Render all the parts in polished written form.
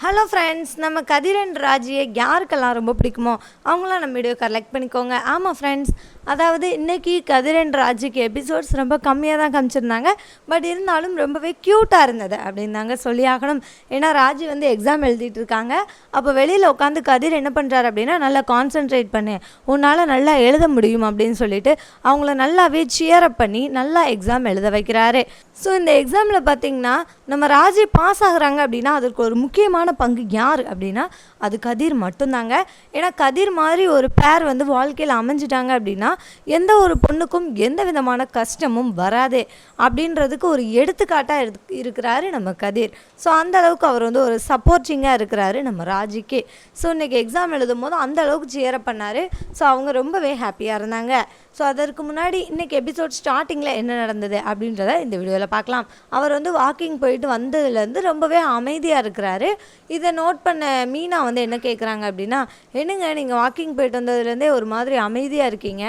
Hello friends, நம்ம கதிர் and ராஜியை யாருக்கெல்லாம் ரொம்ப பிடிக்குமோ அவங்களாம் நம்ம வீடியோ கலெக்ட் பண்ணிக்கோங்க. ஆமாம் ஃப்ரெண்ட்ஸ், அதாவது இன்றைக்கி கதிர் அண்ட் ராஜிக்கு எபிசோட்ஸ் ரொம்ப கம்மியாக தான் காமிச்சிருந்தாங்க. பட் இருந்தாலும் ரொம்பவே க்யூட்டாக இருந்தது அப்படின்னு தாங்க சொல்லி ஆகணும். ஏன்னா ராஜி வந்து எக்ஸாம் எழுதிட்டு இருக்காங்க. அப்போ வெளியில் உட்காந்து கதிர் என்ன பண்ணுறாரு அப்படின்னா, நல்லா கான்சென்ட்ரேட் பண்ணு, உன்னால் நல்லா எழுத முடியும் அப்படின்னு சொல்லிட்டு அவங்கள நல்லாவே சியரப் பண்ணி நல்லா எக்ஸாம் எழுத வைக்கிறாரு. ஸோ இந்த எக்ஸாமில் பார்த்திங்கன்னா நம்ம ராஜி பாஸ் ஆகுறாங்க அப்படின்னா அதற்கு ஒரு முக்கியமான பங்கு யார் அப்படின்னா அது கதிர் மட்டும்தாங்க. ஏன்னா கதிர் மாதிரி ஒரு பேர் வந்து வாழ்க்கையில் அமைஞ்சிட்டாங்க அப்படின்னா எந்த ஒரு பொண்ணுக்கும் எந்த விதமான கஷ்டமும் வராது அப்படின்றதுக்கு ஒரு எடுத்துக்காட்டாக இருக்கிறாரு நம்ம கதிர். ஸோ அந்த அளவுக்கு அவர் வந்து ஒரு சப்போர்ட்டிங்காக இருக்கிறாரு நம்ம ராஜிக்கு. ஸோ இன்றைக்கி எக்ஸாம் எழுதும் போது அந்த அளவுக்கு சியரப் பண்ணார். ஸோ அவங்க ரொம்பவே ஹாப்பியாக இருந்தாங்க. ஸோ அதற்கு முன்னாடி இன்றைக்கி எபிசோட் ஸ்டார்டிங்கில் என்ன நடந்தது அப்படின்றத இந்த வீடியோவில் பார்க்கலாம். அவர் வந்து வாக்கிங் போயிட்டு வந்ததுலேருந்து ரொம்பவே அமைதியாக இருக்கிறாரு. இதை நோட் பண்ண மீனா வந்து என்ன கேட்குறாங்க அப்படின்னா, என்னங்க நீங்கள் வாக்கிங் போயிட்டு வந்ததுலேருந்தே ஒரு மாதிரி அமைதியாக இருக்கீங்க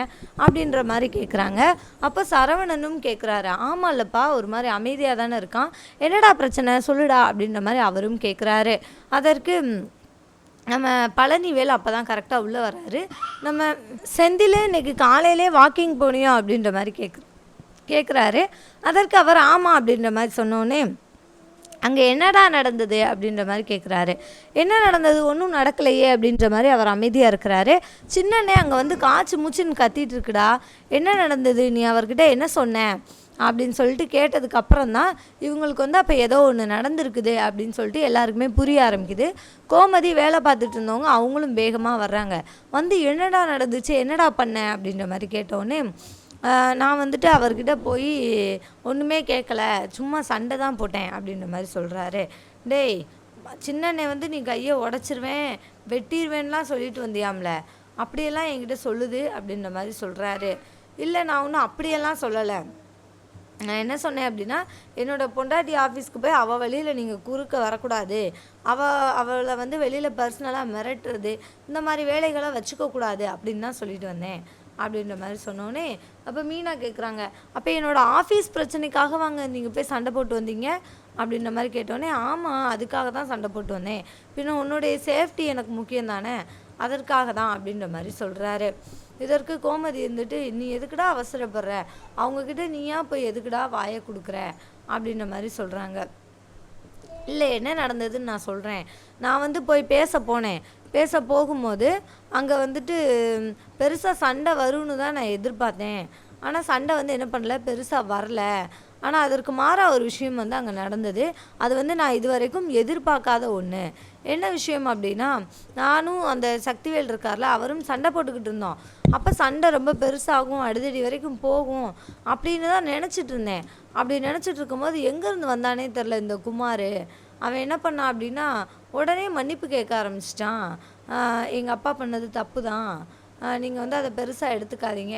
அப்படின்ற மாதிரி கேட்குறாங்க. அப்போ சரவணனும் கேட்குறாரு, ஆமாம் இல்லைப்பா, ஒரு மாதிரி அமைதியாக தானே இருக்கான், என்னடா பிரச்சனை சொல்லுடா அப்படின்ற மாதிரி அவரும் கேட்குறாரு. அதற்கு நம்ம பழனிவேல் அப்போ தான் கரெக்டாக உள்ளே வர்றாரு. நம்ம செந்தில் இன்றைக்கி காலையிலே வாக்கிங் போனியோ அப்படின்ற மாதிரி கேட்குறாரு. அதற்கு அவர் ஆமாம் அப்படின்ற மாதிரி சொன்னோன்னே, அங்கே என்னடா நடந்தது அப்படின்ற மாதிரி கேட்குறாரு. என்ன நடந்தது, ஒன்றும் நடக்கலையே அப்படின்ற மாதிரி அவர் அமைதியாக இருக்கிறாரு. சின்னண்ணே அங்கே வந்து காய்ச்சி மூச்சுன்னு கத்திட்டு இருக்குடா, என்ன நடந்தது, நீ அவர்கிட்ட என்ன சொன்ன அப்படின்னு சொல்லிட்டு கேட்டதுக்கப்புறம் தான் இவங்களுக்கு வந்து அப்போ ஏதோ ஒன்று நடந்திருக்குது அப்படின்னு சொல்லிட்டு எல்லாருக்குமே புரிய ஆரம்பிக்குது. கோமதி வேலை பார்த்துட்டு இருந்தவங்க அவங்களும் வேகமாக வர்றாங்க. வந்து என்னடா நடந்துச்சு, என்னடா பண்ண அப்படின்ற மாதிரி கேட்டோடனே, நான் வந்துட்டு அவர்கிட்ட போய் ஒன்றுமே கேட்கல, சும்மா சண்டை தான் போட்டேன் அப்படின்ற மாதிரி சொல்கிறாரு. டேய் சின்னண்ணே வந்து நீ கையை உடச்சிருவேன் வெட்டிடுவேன்லாம் சொல்லிட்டு வந்தியாம்ல, அப்படியெல்லாம் என்கிட்ட சொல்லுது அப்படின்ற மாதிரி சொல்கிறாரு. இல்லை நான் ஒன்றும் அப்படியெல்லாம் சொல்லலை, நான் என்ன சொன்னேன் அப்படின்னா, என்னோடய பொண்டாட்டி ஆஃபீஸ்க்கு போய் அவள் வழியில் நீங்கள் குறுக்க வரக்கூடாது, அவளை வந்து வெளியில் பர்சனலாக மிரட்டுறது இந்த மாதிரி வேலைகளை வச்சுக்கக்கூடாது அப்படின்னு தான் சொல்லிட்டு வந்தேன் அப்படின்ற மாதிரி சொன்னோன்னே, அப்போ மீனா கேட்குறாங்க, அப்போ என்னோடய ஆஃபீஸ் பிரச்சனைக்காக வாங்க நீங்கள் போய் சண்டை போட்டு வந்தீங்க அப்படின்ற மாதிரி கேட்டோன்னே, ஆமாம் அதுக்காக தான் சண்டை போட்டு வந்தேன், பின்ன உன்னுடைய சேஃப்டி எனக்கு முக்கியம் தானே, அதற்காக தான் அப்படின்ற மாதிரி சொல்கிறாரு. இதற்கு கோமதி இருந்துட்டு, நீ எதுக்குடா அவசரப்படுற, அவங்கக்கிட்ட நீயா போய் எதுக்குடா வாயை கொடுக்குற அப்படின்ற மாதிரி சொல்கிறாங்க. இல்லை என்ன நடந்ததுன்னு நான் சொல்கிறேன். நான் வந்து போய் பேச போகும்போது அங்கே வந்துட்டு பெருசாக சண்டை வரும்னு தான் நான் எதிர்பார்த்தேன். ஆனால் சண்டை வந்து என்ன பண்ணல, பெருசாக வரல. ஆனால் அதற்கு மாறாக ஒரு விஷயம் வந்து அங்கே நடந்தது. அது வந்து நான் இது வரைக்கும் எதிர்பார்க்காத ஒன்று. என்ன விஷயம் அப்படின்னா, நானும் அந்த சக்திவேல் இருக்கார்ல, அவரும் சண்டை போட்டுக்கிட்டு இருந்தோம். அப்போ சண்டை ரொம்ப பெருசாகும், அடிதடி வரைக்கும் போகும் அப்படின்னு தான் நினச்சிட்டு இருந்தேன். அப்படி நினச்சிட்டு இருக்கும்போது எங்கேருந்து வந்தானே தெரில இந்த குமார். அவன் என்ன பண்ணான் அப்படின்னா, உடனே மன்னிப்பு கேட்க ஆரம்பிச்சிட்டான். எங்கள் அப்பா பண்ணது தப்பு தான், நீங்கள் வந்து அதை பெருசாக எடுத்துக்காதீங்க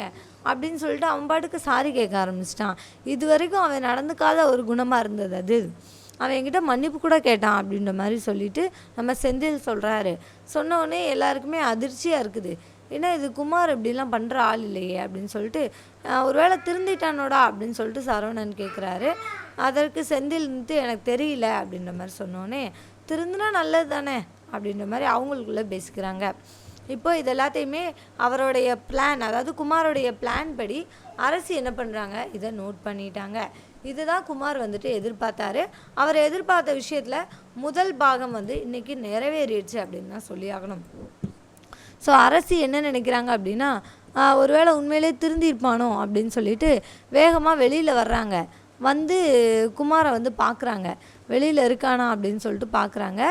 அப்படின்னு சொல்லிட்டு அவன் பாட்டுக்கு சாரி கேட்க ஆரம்பிச்சிட்டான். இது வரைக்கும் அவன் நடந்துக்காத ஒரு குணமாக இருந்தது அது. அவன் என்கிட்ட மன்னிப்பு கூட கேட்டான் அப்படின்ற மாதிரி சொல்லிட்டு நம்ம செந்தில் சொல்கிறாரு. சொன்னோடனே எல்லாருக்குமே அதிர்ச்சியாக இருக்குது. ஏன்னா இது குமார் இப்படிலாம் பண்ணுற ஆள் இல்லையே அப்படின்னு சொல்லிட்டு, ஒருவேளை திருந்திட்டானோடா அப்படின்னு சொல்லிட்டு சரவணன் கேட்குறாரு. அதற்கு செந்தில் வந்து எனக்கு தெரியல அப்படின்ற மாதிரி சொன்னோன்னே, திருந்தினா நல்லது தானே அப்படின்ற மாதிரி அவங்களுக்குள்ளே பேசிக்கிறாங்க. இப்போ இது எல்லாத்தையுமே அவருடைய பிளான், அதாவது குமாரோடைய பிளான் படி அரசி என்ன பண்ணுறாங்க, இதை நோட் பண்ணிட்டாங்க. இதுதான் குமார் வந்துட்டு எதிர்பார்த்தாரு. அவர் எதிர்பார்த்த விஷயத்தில் முதல் பாகம் வந்து இன்றைக்கி நிறைவேறிடுச்சு அப்படின்னு தான் சொல்லி ஆகணும். ஸோ அரசி என்ன நினைக்கிறாங்க அப்படின்னா, ஒருவேளை உண்மையிலே திருந்திருப்பானோ அப்படின்னு சொல்லிட்டு வேகமாக வெளியில் வர்றாங்க. வந்து குமாரை வந்து பார்க்குறாங்க, வெளியில் இருக்கானா அப்படின்னு சொல்லிட்டு பார்க்குறாங்க.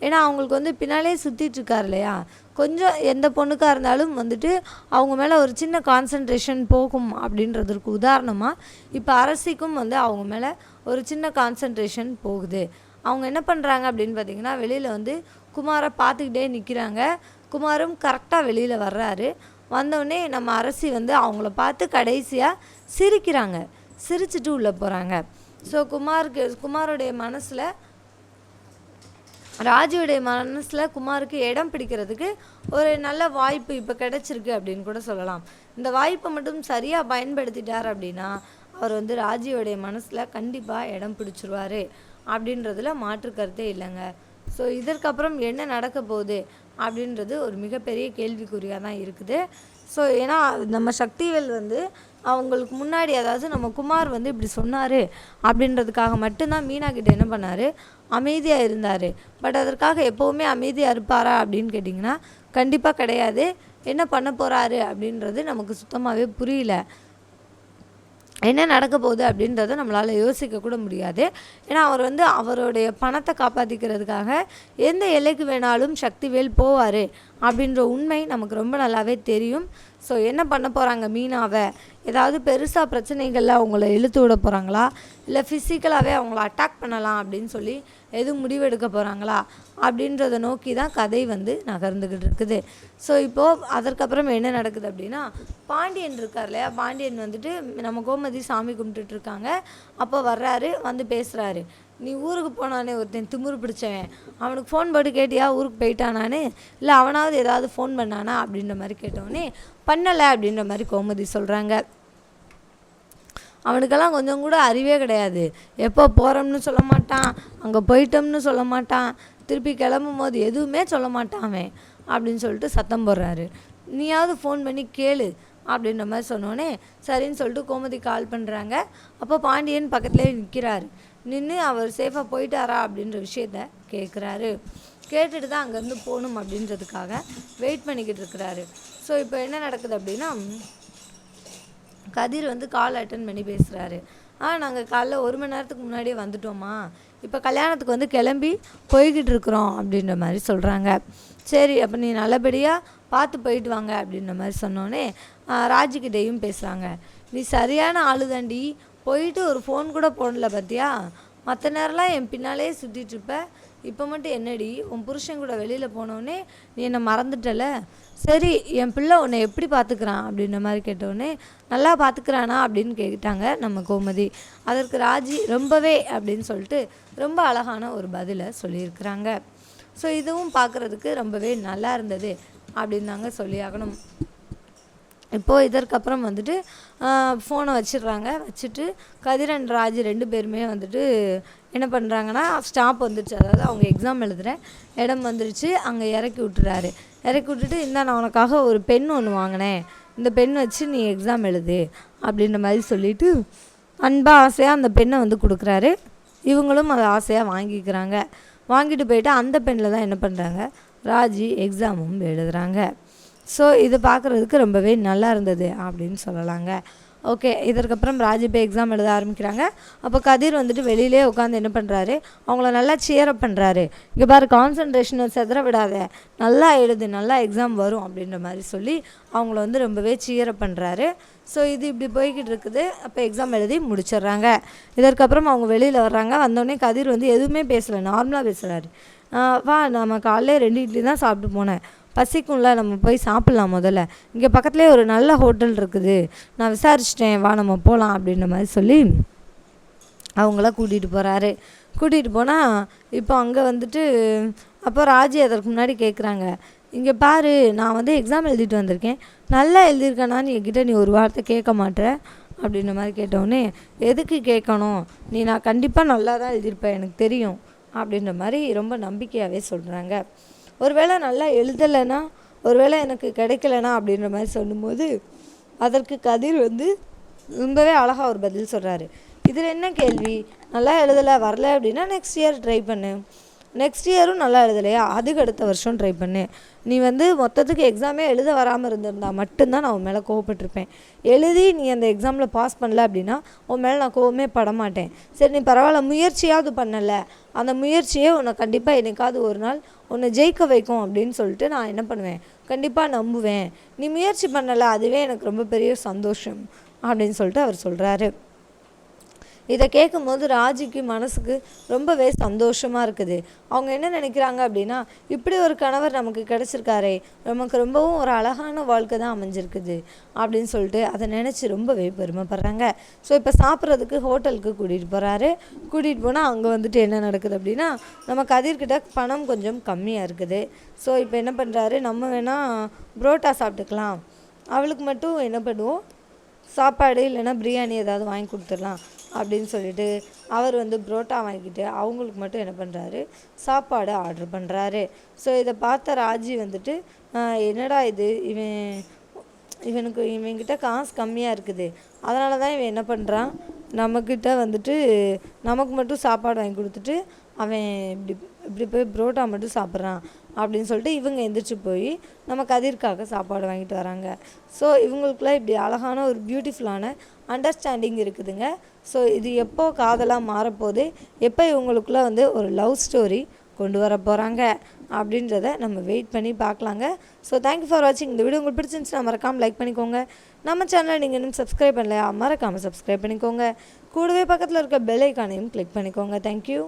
ஏன்னா அவங்களுக்கு வந்து பின்னாலே சுற்றிட்டுருக்கார் இல்லையா, கொஞ்சம் எந்த பொண்ணுக்காக இருந்தாலும் வந்துட்டு அவங்க மேலே ஒரு சின்ன கான்சன்ட்ரேஷன் போகும் அப்படின்றதுக்கு உதாரணமாக இப்போ அரசிக்கும் வந்து அவங்க மேலே ஒரு சின்ன கான்சன்ட்ரேஷன் போகுது. அவங்க என்ன பண்ணுறாங்க அப்படின்னு பார்த்திங்கன்னா, வெளியில் வந்து குமாரை பார்த்துக்கிட்டே நிற்கிறாங்க. குமாரும் கரெக்டாக வெளியில் வர்றாரு. வந்தோடனே நம்ம அரசி வந்து அவங்கள பார்த்து கடைசியாக சிரிக்கிறாங்க. சிரிச்சுட்டு உள்ளே போகிறாங்க. ஸோ குமாரோடைய மனசில், ராஜுடைய மனசில் குமாருக்கு இடம் பிடிக்கிறதுக்கு ஒரு நல்ல வாய்ப்பு இப்போ கிடச்சிருக்கு அப்படின்னு கூட சொல்லலாம். இந்த வாய்ப்பை மட்டும் சரியாக பயன்படுத்திட்டார் அப்படின்னா அவர் வந்து ராஜியோடைய மனசில் கண்டிப்பாக இடம் பிடிச்சிருவார் அப்படின்றதுல மாற்று கருத்தே இல்லைங்க. ஸோ இதற்கப்புறம் என்ன நடக்க போகுது அப்படின்றது ஒரு மிகப்பெரிய கேள்விக்குறியாக தான் இருக்குது. ஸோ ஏன்னா நம்ம சக்திவேல் வந்து அவங்களுக்கு முன்னாடி, அதாவது நம்ம குமார் வந்து இப்படி சொன்னார் அப்படின்றதுக்காக மட்டும்தான் மீனா கிட்ட என்ன பண்ணார், அமைதியாக இருந்தார். பட் அதற்காக எப்போவுமே அமைதியாக இருப்பாரா அப்படின்னு கேட்டிங்கன்னா கண்டிப்பாக கிடையாது. என்ன பண்ண போகிறாரு அப்படின்றது நமக்கு சுத்தமாகவே புரியல. என்ன நடக்க போகுது அப்படின்றத நம்மளால் யோசிக்க கூட முடியாது. ஏன்னா அவர் வந்து அவருடைய பணத்தை காப்பாற்றிக்கிறதுக்காக எந்த எல்லைக்கு வேணாலும் சக்திவேல் போவார் அப்படின்ற உண்மை நமக்கு ரொம்ப நல்லாவே தெரியும். ஸோ என்ன பண்ண போகிறாங்க மீனாவை, ஏதாவது பெருசாக பிரச்சனைகளில் அவங்கள இழுத்து விட போகிறாங்களா, இல்லை ஃபிசிக்கலாகவே அவங்கள அட்டாக் பண்ணலாம் அப்படின்னு சொல்லி எதுவும் முடிவெடுக்க போகிறாங்களா அப்படின்றத நோக்கி தான் கதை வந்து நகர்ந்துக்கிட்டு இருக்குது. ஸோ இப்போது அதற்கப்புறம் என்ன நடக்குது அப்படின்னா, பாண்டியன் இருக்கார் இல்லையா, பாண்டியன் வந்துட்டு நம்ம கோமதி சாமி கும்பிட்டுட்ருக்காங்க. அப்போ வர்றாரு, வந்து பேசுகிறாரு. நீ ஊருக்கு போனானே ஒருத்தன் திமிரு பிடிச்சவன், அவனுக்கு ஃபோன் போட்டு கேட்டியா ஊருக்கு போயிட்டானான்னு, இல்லை அவனாவது ஏதாவது ஃபோன் பண்ணானா அப்படின்ற மாதிரி கேட்டோடனே பண்ணலை அப்படின்ற மாதிரி கோமதி சொல்கிறாங்க. அவனுக்கெல்லாம் கொஞ்சம் கூட அறிவே கிடையாது. எப்போ போகிறோம்னு சொல்ல மாட்டான், அங்கே போயிட்டோம்னு சொல்ல மாட்டான், திருப்பி கிளம்பும் போது எதுவுமே சொல்ல மாட்டான் அவன் அப்படின்னு சொல்லிட்டு சத்தம் போடுறாரு. நீயாவது ஃபோன் பண்ணி கேளு அப்படின்ற மாதிரி சொன்னோடனே சரின்னு சொல்லிட்டு கோமதி கால் பண்ணுறாங்க. அப்போ பாண்டியன் பக்கத்துலேயே நிற்கிறாரு. நின்று அவர் சேஃபாக போயிட்டாரா அப்படின்ற விஷயத்த கேட்குறாரு. கேட்டுட்டு தான் அங்கேருந்து போகணும் அப்படின்றதுக்காக வெயிட் பண்ணிக்கிட்டு இருக்கிறாரு. ஸோ இப்போ என்ன நடக்குது அப்படின்னா, கதிர் வந்து கால் அட்டன் பண்ணி பேசுகிறாரு. நாங்கள் காலைல 1 மணி நேரத்துக்கு முன்னாடியே வந்துட்டோமா, இப்போ கல்யாணத்துக்கு வந்து கிளம்பி போய்கிட்டு இருக்கிறோம் அப்படின்ற மாதிரி சொல்கிறாங்க. சரி அப்போ நீ நல்லபடியாக பார்த்து போயிட்டு வாங்க அப்படின்ற மாதிரி சொன்னோன்னே ராஜிக்கிட்டேயும் பேசுகிறாங்க. நீ சரியான ஆளு தாண்டி, போயிட்டு ஒரு ஃபோன் கூட போடல பார்த்தியா, மற்ற நேரம்லாம் என் பின்னாலே சுற்றிட்டுருப்ப, இப்போ மட்டும் என்னடி உன் புருஷன் கூட வெளியில் போனோடனே நீ என்னை மறந்துட்டல, சரி என் பிள்ளை உன்னை எப்படி பார்த்துக்கிறான் அப்படின்ற மாதிரி கேட்டோடனே நல்லா பார்த்துக்கிறானா அப்படின்னு கேட்டாங்க நம்ம கோமதி. அதற்கு ராஜி ரொம்பவே அப்படின்னு சொல்லிட்டு ரொம்ப அழகான ஒரு பதிலை சொல்லியிருக்கிறாங்க. ஸோ இதுவும் பார்க்குறதுக்கு ரொம்பவே நல்லா இருந்தது அப்படின்னு தாங்க சொல்லியாகணும். இப்போது இதற்கப்புறம் வந்துட்டு ஃபோனை வச்சிடுறாங்க. வச்சுட்டு கதிர் அண்ட் ராஜ் 2 பேருமே வந்துட்டு என்ன பண்ணுறாங்கன்னா, ஸ்டாப் வந்துடுச்சு, அதாவது அவங்க எக்ஸாம் எழுதுகிற இடம் வந்துடுச்சு, அங்கே இறக்கி விட்டுறாரு. இறக்கி விட்டுட்டு நான் உனக்காக ஒரு பென் ஒன்று வாங்கினேன், இந்த பென் வச்சு நீ எக்ஸாம் எழுது அப்படின்ற மாதிரி சொல்லிவிட்டு அன்பாக ஆசையாக அந்த பெண்ணை வந்து கொடுக்குறாரு. இவங்களும் அதை ஆசையாக வாங்கிக்கிறாங்க. வாங்கிட்டு போயிட்டு அந்த பெண்ணில் தான் என்ன பண்ணுறாங்க, ராஜி எக்ஸாமும் எழுதுகிறாங்க. ஸோ இது பார்க்குறதுக்கு ரொம்பவே நல்லா இருந்தது அப்படின்னு சொல்லலாங்க. ஓகே, இதற்கப்புறம் ராஜி போய் எக்ஸாம் எழுத ஆரம்பிக்கிறாங்க. அப்போ கதிர் வந்துட்டு வெளியிலே உட்காந்து என்ன பண்ணுறாரு, அவங்கள நல்லா சியரப் பண்ணுறாரு. இங்கே பாரு, கான்சன்ட்ரேஷனை செதற விடாத, நல்லா எழுது, நல்லா எக்ஸாம் வரும் அப்படின்ற மாதிரி சொல்லி அவங்கள வந்து ரொம்பவே சியரப் பண்ணுறாரு. ஸோ இது இப்படி போய்கிட்டு இருக்குது. அப்போ எக்ஸாம் எழுதி முடிச்சிடுறாங்க. இதற்கப்புறம் அவங்க வெளியில் வர்றாங்க. வந்தோடனே கதிர் வந்து எதுவுமே பேசலை, நார்மலாக பேசுகிறாரு. வா, நம்ம காலையில் 2 இட்லி தான் சாப்பிட்டு போனேன், பசிக்கும்ல, நம்ம போய் சாப்பிட்லாம், முதல்ல இங்கே பக்கத்துலேயே ஒரு நல்ல ஹோட்டல் இருக்குது, நான் விசாரிச்சிட்டேன், வா நம்ம போகலாம் அப்படின்ற மாதிரி சொல்லி அவங்கள கூட்டிகிட்டு போகிறாரு. கூட்டிகிட்டு போனால் இப்போ அங்கே வந்துட்டு அப்போ ராஜி அதற்கு முன்னாடி கேட்குறாங்க, இங்கே பாரு, நான் வந்து எக்ஸாம் எழுதிட்டு வந்திருக்கேன், நல்லா எழுதியிருக்கேனான்னு என்கிட்ட நீ ஒரு வார்த்தை கேட்க மாட்டேற அப்படின்ற மாதிரி கேட்டோடனே, எதுக்கு கேட்கணும், நான் கண்டிப்பாக நல்லா தான் எழுதியிருப்பேன், எனக்கு தெரியும் அப்படின்ற மாதிரி ரொம்ப நம்பிக்கையாகவே சொல்கிறாங்க. ஒருவேளை நல்லா எழுதலைன்னா, ஒருவேளை எனக்கு கிடைக்கலனா அப்படின்ற மாதிரி சொல்லும்போது அதற்கு கதிர் வந்து ரொம்பவே அழகாக ஒரு பதில் சொல்கிறாரு. இதில் என்ன கேள்வி, நல்லா எழுதலை வரல அப்படின்னா நெக்ஸ்ட் இயர் ட்ரை பண்ணு, நெக்ஸ்ட் இயரும் நல்லா எழுதலையா அதுக்கு அடுத்த வருஷம் ட்ரை பண்ணு, நீ வந்து மொத்தத்துக்கு எக்ஸாமே எழுத வராமல் இருந்திருந்தா மட்டும்தான் நான் உன் மேலே கோவப்பட்டிருப்பேன், எழுதி நீ அந்த எக்ஸாமில் பாஸ் பண்ணல அப்படின்னா உன் மேலே நான் கோவமே படமாட்டேன், சரி நீ பரவாயில்ல முயற்சியாவது பண்ணலை, அந்த முயற்சியே உன்னை கண்டிப்பாக என்னைக்காவது ஒரு நாள் உன்னை ஜெயிக்க வைக்கும் அப்படின்னு சொல்லிட்டு நான் என்ன பண்ணுவேன், கண்டிப்பாக நம்புவேன், நீ முயற்சி பண்ணலை, அதுவே எனக்கு ரொம்ப பெரிய சந்தோஷம் அப்படின்னு சொல்லிட்டு அவர் சொல்கிறாரு. இதை கேட்கும்போது ராஜிக்கு மனசுக்கு ரொம்பவே சந்தோஷமாக இருக்குது. அவங்க என்ன நினைக்கிறாங்க அப்படின்னா, இப்படி ஒரு கணவர் நமக்கு கிடச்சிருக்காரே, நமக்கு ரொம்பவும் ஒரு அழகான வாழ்க்கை தான் அமைஞ்சிருக்குது அப்படின்னு சொல்லிட்டு அதை நினச்சி ரொம்பவே பெருமைப்படுறாங்க. ஸோ இப்போ சாப்பிட்றதுக்கு ஹோட்டலுக்கு கூட்டிகிட்டு போகிறாரு. கூட்டிகிட்டு போனால் அங்கே வந்துட்டு என்ன நடக்குது அப்படின்னா, நம்ம கதிர்கிட்ட பணம் கொஞ்சம் கம்மியாக இருக்குது. ஸோ இப்போ என்ன பண்ணுறாரு, நம்ம வேணால் புரோட்டா சாப்பிட்டுக்கலாம், அவளுக்கு மட்டும் என்ன பண்ணுவோம், சாப்பாடு இல்லைன்னா பிரியாணி ஏதாவது வாங்கி கொடுத்துடலாம், அப்படின்னு சொல்லிட்டு அவர் வந்து புரோட்டா வாங்கிட்டு அவங்களுக்கு மட்டும் என்ன பண்ணுறாரு, சாப்பாடு ஆர்டர் பண்ணுறாரு. ஸோ இதை பார்த்த ராஜி வந்துட்டு என்னடா இது, இவன்கிட்ட காசு கம்மியாக இருக்குது, அதனால தான் இவன் என்ன பண்ணுறான், நம்மக்கிட்ட வந்துட்டு நமக்கு மட்டும் சாப்பாடு வாங்கி கொடுத்துட்டு அவன் இப்படி இப்படி போய் புரோட்டா மட்டும் சாப்பிட்றான் அப்படின்னு சொல்லிட்டு இவங்க எந்திரிச்சு போய் நம்ம கதிர்க்காக சாப்பாடு வாங்கிட்டு வராங்க. ஸோ இவங்களுக்குள்ள இப்படி அழகான ஒரு பியூட்டிஃபுல்லான அண்டர்ஸ்டாண்டிங் இருக்குதுங்க. ஸோ இது எப்போ காதலாக மாறப்போகுது, எப்போ இவங்களுக்குள்ள வந்து ஒரு லவ் ஸ்டோரி கொண்டு வர போகிறாங்க அப்படின்றத நம்ம வெயிட் பண்ணி பார்க்கலாங்க. ஸோ தேங்க்யூ ஃபார் வாட்சிங். இந்த வீடியோ உங்களுக்கு பிடிச்சிருந்துச்சுன்னா மறக்காமல் லைக் பண்ணிக்கோங்க. நம்ம சேனலை நீங்கள் இன்னும் சப்ஸ்கிரைப் பண்ணலையா, மறக்காமல் சப்ஸ்கிரைப் பண்ணிக்கோங்க. கூடவே பக்கத்தில் இருக்க பெல் ஐக்கானையும் கிளிக் பண்ணிக்கோங்க. தேங்க்யூ.